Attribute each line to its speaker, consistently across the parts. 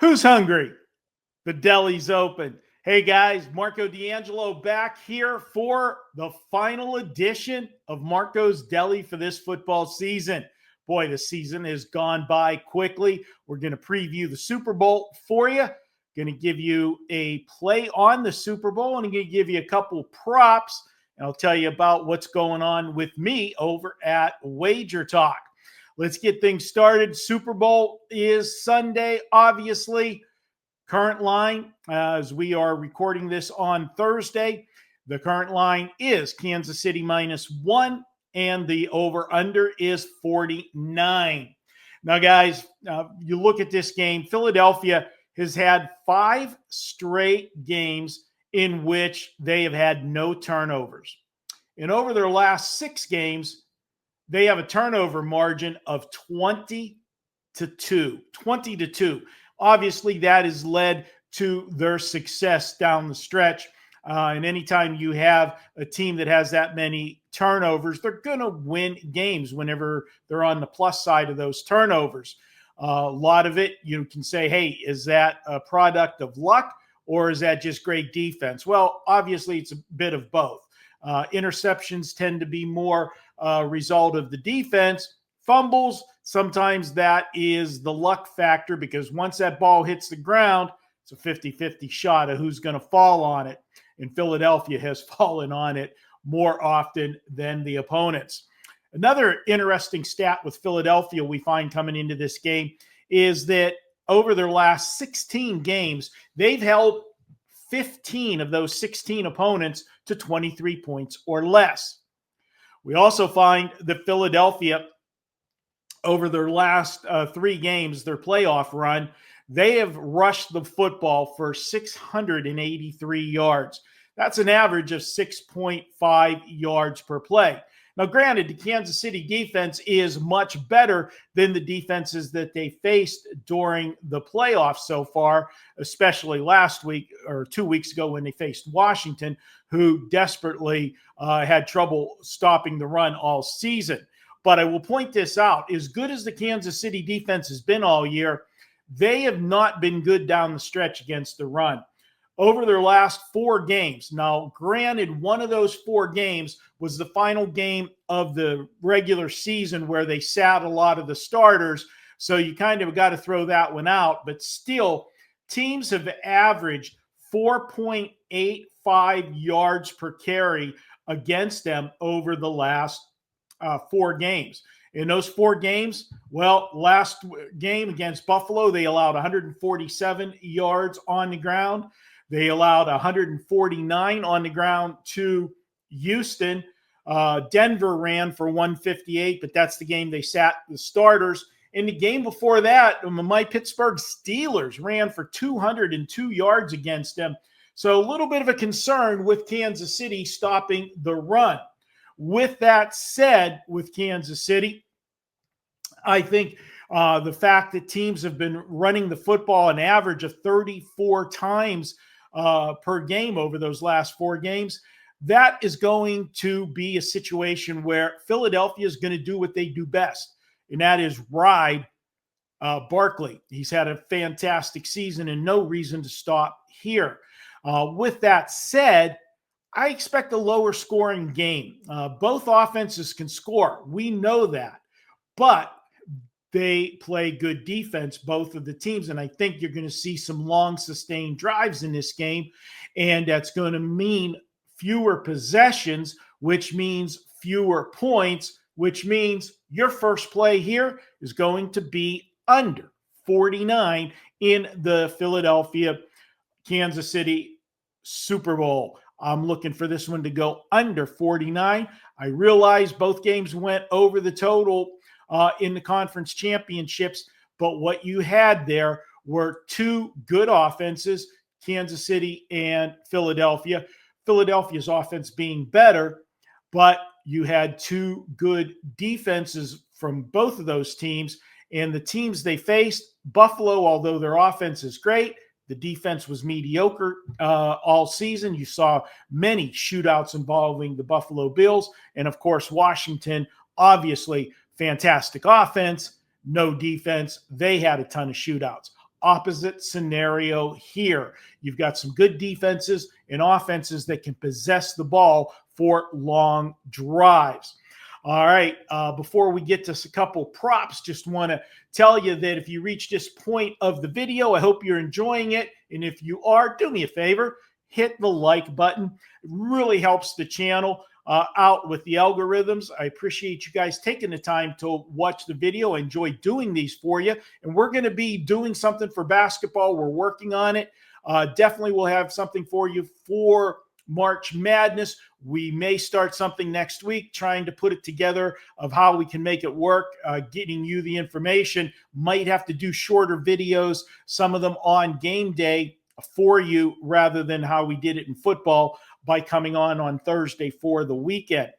Speaker 1: Who's hungry? The deli's open. Hey guys, Marco D'Angelo back here for the final edition of Marco's Deli for this football season. Boy, the season has gone by quickly. We're going to preview the Super Bowl for you. Going to give you a play on the Super Bowl, and I'm going to give you a couple props, and I'll tell you about what's going on with me over at WagerTalk. Let's get things started. Super Bowl is Sunday, obviously. Current line, as we are recording this on Thursday, the current line is Kansas City -1, and the over-under is 49. Now, guys, you look at this game, Philadelphia has had 5 straight games in which they have had no turnovers. And over their last 6 games, they have a turnover margin of 20 to 2. Obviously, that has led to their success down the stretch. And anytime you have a team that has that many turnovers, they're going to win games whenever they're on the plus side of those turnovers. A lot of it, you can say, hey, is that a product of luck or is that just great defense? Well, obviously, it's a bit of both. Interceptions tend to be more result of the defense. Fumbles, sometimes that is the luck factor because once that ball hits the ground, it's a 50-50 shot of who's going to fall on it. And Philadelphia has fallen on it more often than the opponents. Another interesting stat with Philadelphia we find coming into this game is that over their last 16 games, they've held 15 of those 16 opponents to 23 points or less. We also find that Philadelphia, over their last 3 games, their playoff run, they have rushed the football for 683 yards. That's an average of 6.5 yards per play. Now, granted, the Kansas City defense is much better than the defenses that they faced during the playoffs so far, especially last week or 2 weeks ago when they faced Washington, who desperately had trouble stopping the run all season. But I will point this out. As good as the Kansas City defense has been all year, they have not been good down the stretch against the run. Over their last 4 games, now granted, one of those 4 games was the final game of the regular season where they sat a lot of the starters, so you kind of got to throw that one out. But still, teams have averaged 4.85 yards per carry against them over the last 4 games. In those 4 games, well, last game against Buffalo, they allowed 147 yards on the ground. They allowed 149 on the ground to Houston. Denver ran for 158, but that's the game they sat the starters. In the game before that, my Pittsburgh Steelers ran for 202 yards against them. So a little bit of a concern with Kansas City stopping the run. With that said, with Kansas City, I think the fact that teams have been running the football an average of 34 times per game over those last 4 games, that is going to be a situation where Philadelphia is going to do what they do best, and that is ride Barkley. He's had a fantastic season and no reason to stop here. With that said, I expect a lower scoring game. Both offenses can score. We know that. But they play good defense, both of the teams. And I think you're going to see some long sustained drives in this game. And that's going to mean fewer possessions, which means fewer points, which means your first play here is going to be under 49 in the Philadelphia Kansas City Super Bowl. I'm looking for this one to go under 49. I realize both games went over the total in the conference championships, but what you had there were 2 good offenses, Kansas City and Philadelphia. Philadelphia's offense being better, but you had 2 good defenses from both of those teams. And the teams they faced, Buffalo, although their offense is great, the defense was mediocre all season. You saw many shootouts involving the Buffalo Bills. And, of course, Washington, obviously fantastic offense, no defense. They had a ton of shootouts. opposite scenario here. You've got some good defenses and offenses that can possess the ball for long drives. All right, before we get to a couple props, just want to tell you that if you reach this point of the video, I hope you're enjoying it. And if you are, do me a favor, hit the like button. It really helps the channel out with the algorithms. I appreciate you guys taking the time to watch the video. I enjoy doing these for you. And we're going to be doing something for basketball. We're working on it. Definitely we'll have something for you for March Madness. We may start something next week, trying to put it together of how we can make it work, getting you the information. Might have to do shorter videos, some of them on game day for you rather than how we did it in football by coming on Thursday for the weekend.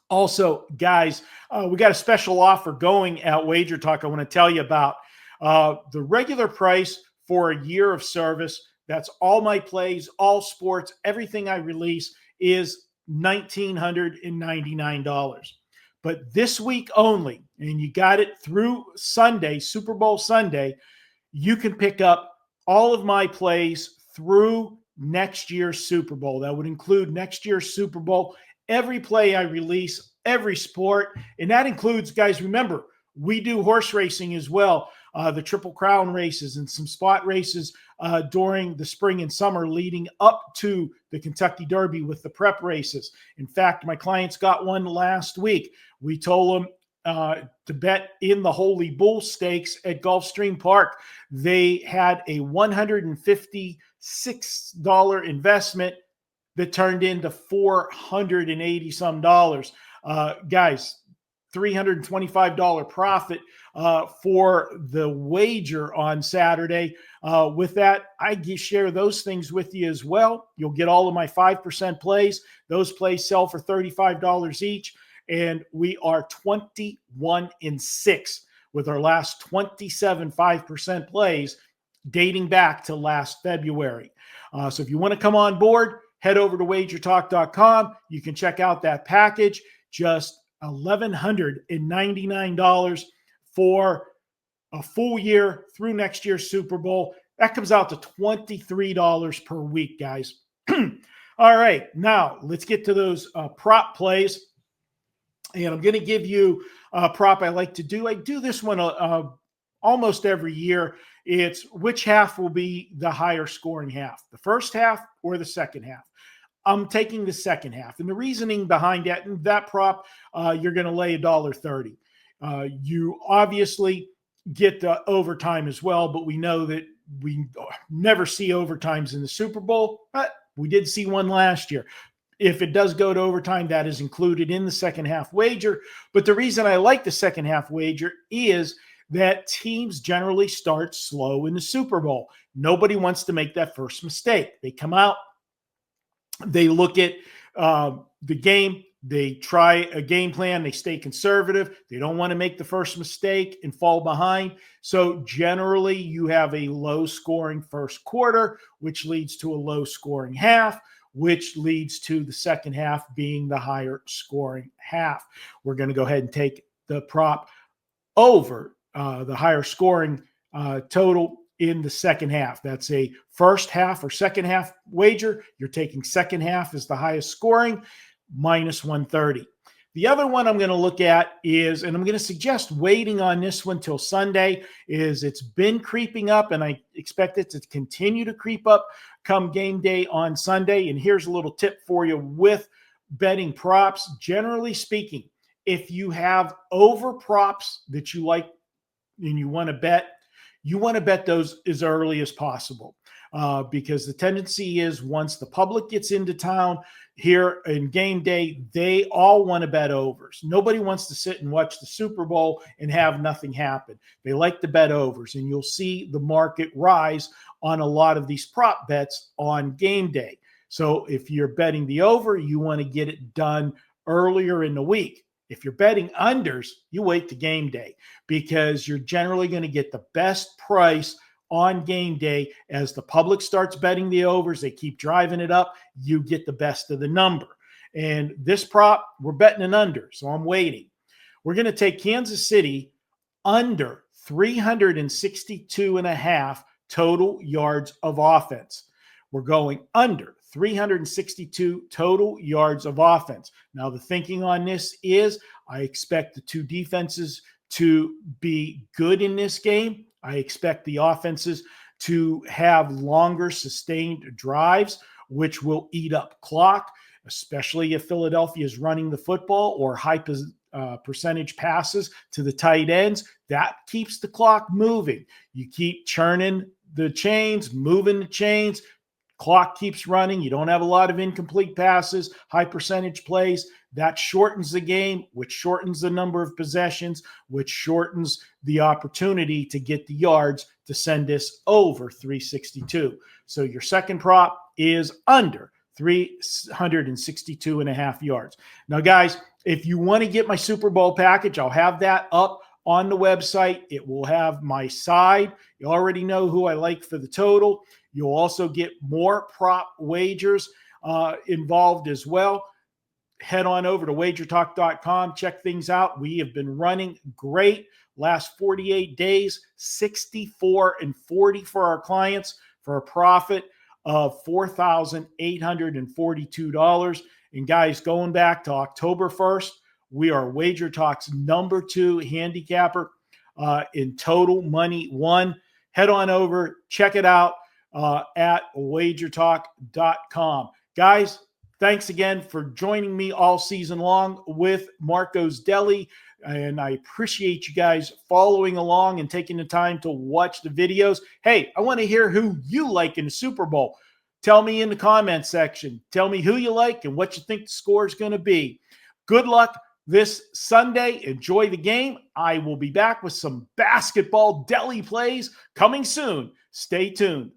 Speaker 1: Also, guys, we got a special offer going at WagerTalk I want to tell you about. The regular price for a year of service, that's all my plays, all sports, everything I release, is $1,999. But this week only, and you got it through Sunday, Super Bowl Sunday, you can pick up all of my plays through next year's Super Bowl. That would include next year's Super Bowl, every play I release, every sport. And that includes, guys, remember, we do horse racing as well, the Triple Crown races and some spot races during the spring and summer leading up to the Kentucky Derby with the prep races. In fact, my clients got one last week. We told them to bet in the Holy Bull Stakes at Gulfstream Park. They had a $156 investment that turned into $480 some dollars. Guys, $325 profit for the wager on Saturday. With that, I share those things with you as well. You'll get all of my 5% plays. Those plays sell for $35 each. And we are 21-6 with our last 27 5% plays dating back to last February. So if you want to come on board, head over to WagerTalk.com. You can check out that package. Just $1,199 for a full year through next year's Super Bowl. That comes out to $23 per week, guys. All right, now let's get to those prop plays. And I'm going to give you a prop I like to do. I do this one almost every year. It's which half will be the higher scoring half, the first half or the second half. I'm taking the second half. And the reasoning behind that prop, you're going to lay $1.30. You obviously get the overtime as well, but we know that we never see overtimes in the Super Bowl, but we did see one last year. If it does go to overtime, that is included in the second half wager. But the reason I like the second half wager is that teams generally start slow in the Super Bowl. Nobody wants to make that first mistake. They come out, they look at the game, they try a game plan, they stay conservative. They don't want to make the first mistake and fall behind. So generally, you have a low-scoring first quarter, which leads to a low-scoring half, which leads to the second half being the higher scoring half. We're going to go ahead and take the prop over the higher scoring total in the second half. That's a first half or second half wager. You're taking second half as the highest scoring, minus 130. The other one I'm going to look at is, and I'm going to suggest waiting on this one till Sunday, is it's been creeping up, and I expect it to continue to creep up come game day on Sunday. And here's a little tip for you with betting props. Generally speaking, if you have over props that you like and you want to bet those as early as possible. Because the tendency is once the public gets into town here in game day, they all want to bet overs. Nobody wants to sit and watch the Super Bowl and have nothing happen. They like to bet overs, and you'll see the market rise on a lot of these prop bets on game day. So if you're betting the over, you want to get it done earlier in the week. If you're betting unders, you wait to game day because you're generally going to get the best price on game day. As the public starts betting the overs, they keep driving it up, you get the best of the number. And this prop, we're betting an under, so I'm waiting. We're going to take Kansas City under 362.5 total yards of offense. We're going under 362 total yards of offense. Now, the thinking on this is I expect the two defenses to be good in this game. I expect the offenses to have longer sustained drives, which will eat up clock, especially if Philadelphia is running the football or high percentage passes to the tight ends. That keeps the clock moving. You keep churning the chains, moving the chains. Clock keeps running. You don't have a lot of incomplete passes, high percentage plays. That shortens the game, which shortens the number of possessions, which shortens the opportunity to get the yards to send this over 362. So your second prop is under 362.5 yards. Now, guys, if you want to get my Super Bowl package, I'll have that up on the website. It will have my side. You already know who I like for the total. You'll also get more prop wagers involved as well. Head on over to WagerTalk.com. Check things out. We have been running great. Last 48 days, 64-40 for our clients for a profit of $4,842. And guys, going back to October 1st, we are WagerTalk's #2 handicapper in total money won. Head on over, check it out at WagerTalk.com. Guys, thanks again for joining me all season long with Marco's Deli. And I appreciate you guys following along and taking the time to watch the videos. Hey, I want to hear who you like in the Super Bowl. Tell me in the comment section. Tell me who you like and what you think the score is going to be. Good luck this Sunday. Enjoy the game. I will be back with some basketball Deli plays coming soon. Stay tuned.